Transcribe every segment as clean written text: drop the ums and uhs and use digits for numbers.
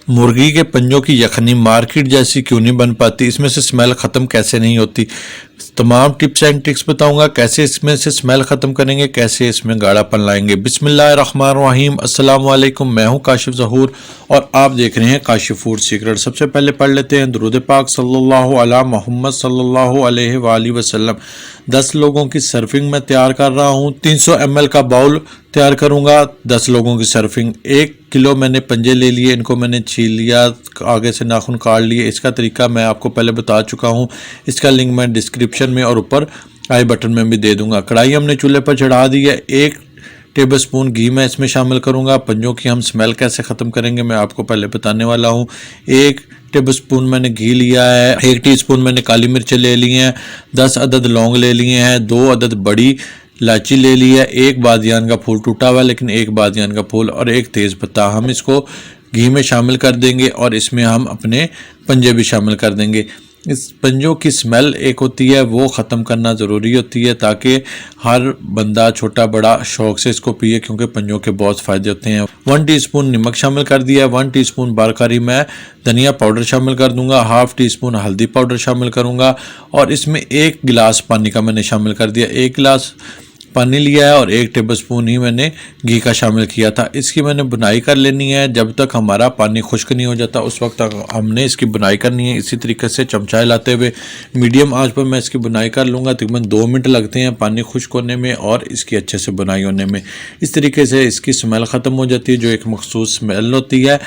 मुर्गी के पंजों की यखनी मार्केट जैसी क्यों नहीं बन पाती, इसमें से स्मेल ख़त्म कैसे नहीं होती। तमाम टिप्स एंड ट्रिक्स बताऊंगा, कैसे इसमें से स्मेल ख़त्म करेंगे, कैसे इसमें गाढ़ापन लाएंगे। बिस्मिल्लाहिर्रहमानिर्रहीम, अस्सलाम वालेकुम। मैं हूं काशिफ ज़हूर और आप देख रहे हैं काशिफ फूड सीक्रेट। सबसे पहले पढ़ लेते हैं दुरूद पाक सल्लल्लाहु अला मोहम्मद सल्लल्लाहु अलैहि वसल्लम। 10 लोगों की सर्विंग में तैयार कर रहा हूं। 300 ml का बाउल तैयार करूंगा। 10 लोगों की सर्विंग। 1 किलो मैंने पंजे ले लिए, इनको मैंने छील लिया, आगे से नाखून काट लिए। इसका तरीका मैं आपको पहले बता चुका हूं, इसका लिंक मैं डिस्क्रिप्शन में और ऊपर आई बटन में भी दे दूंगा। कढ़ाई हमने चूल्हे पर चढ़ा दी है। 1 टेबल स्पून घी मैं इसमें शामिल करूंगा। पंजों की हम स्मेल कैसे ख़त्म करेंगे मैं आपको पहले बताने वाला हूं। 1 टेबल स्पून मैंने घी लिया है। 1 टीस्पून मैंने काली मिर्च ले ली हैं। 10 अदद लौंग ले लिए हैं। 2 अदद बड़ी इलायची ले ली है। 1 बादियान का फूल टूटा हुआ, लेकिन 1 बादियान का फूल और 1 तेज़ पत्ता। हम इसको घी में शामिल कर देंगे और इसमें हम अपने पंजे भी शामिल कर देंगे। इस पंजों की स्मेल एक होती है, वो ख़त्म करना ज़रूरी होती है ताकि हर बंदा छोटा बड़ा शौक़ से इसको पिए, क्योंकि पंजों के बहुत फ़ायदे होते हैं। 1 टीस्पून नमक शामिल कर दिया है। 1 टीस्पून बारकारी मैं धनिया पाउडर शामिल कर दूंगा। हाफ़ टीस्पून हल्दी पाउडर शामिल करूंगा और इसमें 1 गिलास पानी का मैंने शामिल कर दिया। 1 गिलास पानी लिया है और 1 टेबल स्पून ही मैंने घी का शामिल किया था। इसकी मैंने बुनाई कर लेनी है। जब तक हमारा पानी खुश्क नहीं हो जाता उस वक्त तक हमने इसकी बुनाई करनी है। इसी तरीके से चमचा हिलाते हुए मीडियम आंच पर मैं इसकी बुनाई कर लूँगा। तकरीबन 2 मिनट लगते हैं पानी खुश्क होने में और इसकी अच्छे से बुनाई होने में। इस तरीके से इसकी स्मेल ख़त्म हो जाती है, जो एक मखसूस स्मेल होती है,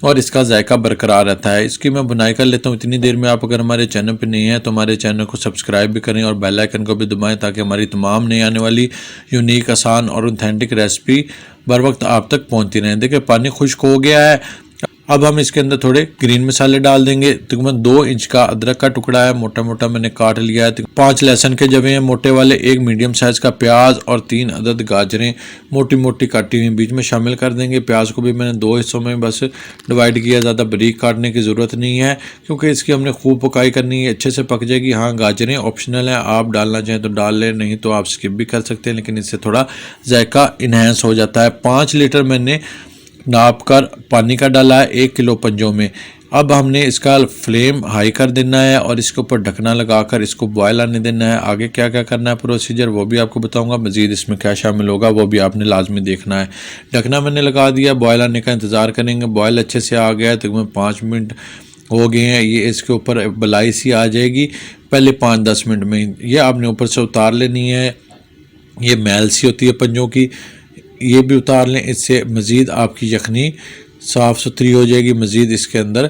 और इसका जायका बरकरार रहता है। इसकी मैं बुनाई कर लेता हूँ। इतनी देर में आप अगर हमारे चैनल पर नहीं हैं तो हमारे चैनल को सब्सक्राइब भी करें और बेल आइकन को भी दबाएं, ताकि हमारी तमाम नई आने वाली यूनिक, आसान और ऑथेंटिक रेसिपी बर वक्त आप तक पहुँचती रहें। देखिए पानी खुश्क हो गया है। अब हम इसके अंदर थोड़े ग्रीन मसाले डाल देंगे। तकरीबन 2 इंच का अदरक का टुकड़ा है, मोटा मोटा मैंने काट लिया है। 5 लहसुन के जवे हैं मोटे वाले। 1 मीडियम साइज़ का प्याज और 3 अदद गाजरें मोटी मोटी काटी हुई बीच में शामिल कर देंगे। प्याज को भी मैंने 2 हिस्सों में बस डिवाइड किया, ज़्यादा बारीक काटने की ज़रूरत नहीं है, क्योंकि इसकी हमने खूब पकाई करनी है, अच्छे से पक जाएगी। हाँ, गाजरें ऑप्शनल है, आप डालना चाहें तो डाल लें, नहीं तो आप स्किप भी कर सकते हैं, लेकिन इससे थोड़ा जायका इन्हेंस हो जाता है। 5 लीटर मैंने नाप कर पानी का डाला है 1 किलो पंजों में। अब हमने इसका फ्लेम हाई कर देना है और इसके ऊपर ढकना लगाकर इसको बॉयल आने देना है। आगे क्या क्या करना है प्रोसीजर वो भी आपको बताऊंगा। मज़ीद इसमें क्या शामिल होगा वो भी आपने लाजमी देखना है। ढकना मैंने लगा दिया, बॉयल आने का इंतज़ार करेंगे। बॉयल अच्छे से आ गया है, तकरीबन 5 मिनट हो गए हैं। ये इसके ऊपर बलाई सी आ जाएगी पहले 5-10 मिनट में। ये आपने ऊपर से उतार लेनी है। ये मैल सी होती है पंजों की, ये भी उतार लें। इससे मज़ीद आपकी यखनी साफ़ सुथरी हो जाएगी, मज़ीद इसके अंदर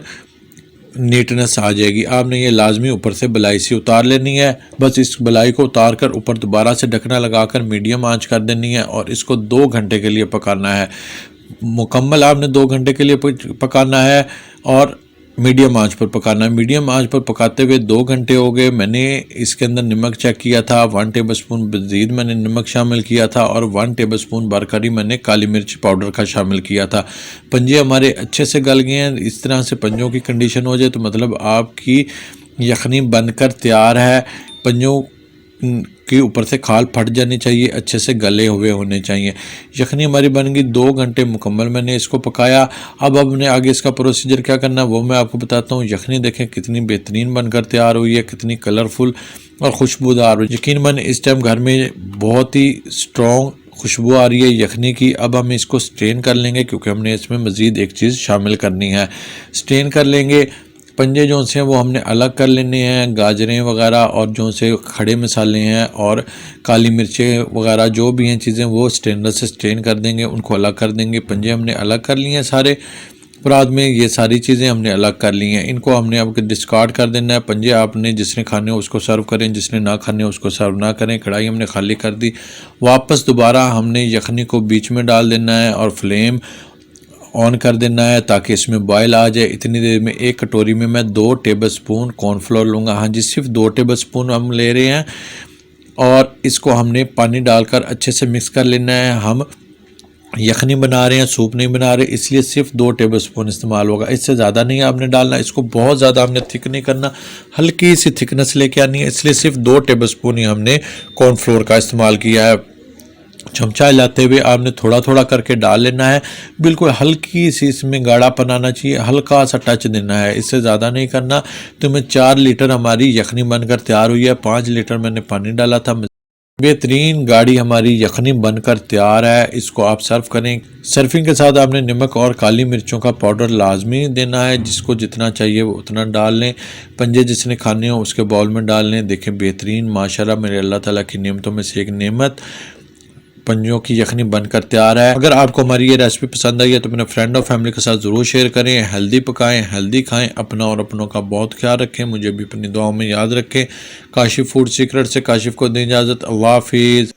नीटनेस आ जाएगी। आपने ये लाजमी ऊपर से बलाई सी उतार लेनी है। बस इस बलाई को उतार कर ऊपर दोबारा से ढकना लगाकर मीडियम आंच कर देनी है और इसको 2 घंटे के लिए पकाना है। मुकम्मल आपने 2 घंटे के लिए पकाना है और मीडियम आंच पर पकाना है। मीडियम आंच पर पकाते हुए 2 घंटे हो गए। मैंने इसके अंदर नमक चेक किया था, 1 टेबल स्पून मज़ीद मैंने नमक शामिल किया था और 1 टेबल स्पून बारकारी मैंने काली मिर्च पाउडर का शामिल किया था। पंजे हमारे अच्छे से गल गए हैं। इस तरह से पंजों की कंडीशन हो जाए तो मतलब आपकी यखनी बनकर तैयार है। पंजों के ऊपर से खाल फट जानी चाहिए, अच्छे से गले हुए होने चाहिए। यखनी हमारी बन गई। 2 घंटे मुकम्मल मैंने इसको पकाया। अब हमने आगे इसका प्रोसीजर क्या करना है वो मैं आपको बताता हूँ। यखनी देखें कितनी बेहतरीन बनकर तैयार हुई है, कितनी कलरफुल और खुशबूदार। यकीन मैंने इस टाइम घर में बहुत ही स्ट्रॉन्ग खुशबू आ रही है यखनी की। अब हम इसको स्ट्रेन कर लेंगे, क्योंकि हमने इसमें मज़ीद एक चीज़ शामिल करनी है। स्ट्रेन कर लेंगे। पंजे जो से हैं वो हमने अलग कर लेने हैं। गाजरें वगैरह और जो से खड़े मसाले हैं और काली मिर्चें वगैरह जो भी हैं चीज़ें वो स्ट्रेनर से स्ट्रेन कर देंगे, उनको अलग कर देंगे। पंजे हमने अलग कर लिए हैं सारे परात में। ये सारी चीज़ें हमने अलग कर ली हैं। इनको हमने अब डिस्कार्ड कर देना है। पंजे आपने जिसने खाने हो उसको सर्व करें, जिसने ना खाने हो उसको सर्व ना करें। कढ़ाई हमने खाली कर दी। वापस दोबारा हमने यखनी को बीच में डाल देना है और फ्लेम ऑन कर देना है ताकि इसमें बॉयल आ जाए। इतनी देर में 1 कटोरी में मैं 2 टेबल स्पून कॉर्नफ्लोर लूँगा। हाँ जी, सिर्फ 2 टेबल स्पून हम ले रहे हैं और इसको हमने पानी डालकर अच्छे से मिक्स कर लेना है। हम यखनी बना रहे हैं, सूप नहीं बना रहे, इसलिए सिर्फ 2 टेबल स्पून इस्तेमाल होगा। इससे ज़्यादा नहीं आपने डालना। इसको बहुत ज़्यादा हमने थिक नहीं करना, हल्की सी थिकनेस लेके आनी है, इसलिए सिर्फ 2 टेबल स्पून ही हमने कॉर्नफ्लोर का इस्तेमाल किया है। चमचा हिलाते हुए आपने थोड़ा थोड़ा करके डाल लेना है। बिल्कुल हल्की सी इसमें गाढ़ापन आना चाहिए, हल्का सा टच देना है, इससे ज़्यादा नहीं करना। तो मैं 4 लीटर हमारी यखनी बनकर तैयार हुई है। 5 लीटर मैंने पानी डाला था। बेहतरीन गाढ़ी हमारी यखनी बनकर तैयार है। इसको आप सर्व करें। सर्विंग के साथ आपने नमक और काली मिर्चों का पाउडर लाजमी देना है, जिसको जितना चाहिए वो उतना डाल लें। पंजे जिसने खाने हो उसके बाउल में डाल लें। देखें बेहतरीन माशाल्लाह मेरे अल्लाह ताला की नेमतों में से एक नेमत पंजों की यखनी बनकर तैयार है। अगर आपको हमारी ये रेसिपी पसंद आई है तो अपने फ्रेंड और फैमिली के साथ ज़रूर शेयर करें। हेल्दी पकाएं, हेल्दी खाएं, अपना और अपनों का बहुत ख्याल रखें। मुझे भी अपनी दुआओं में याद रखें। काशिफ फूड सीक्रेट से काशिफ को दें इजाज़त। अल्लाह हाफिज़।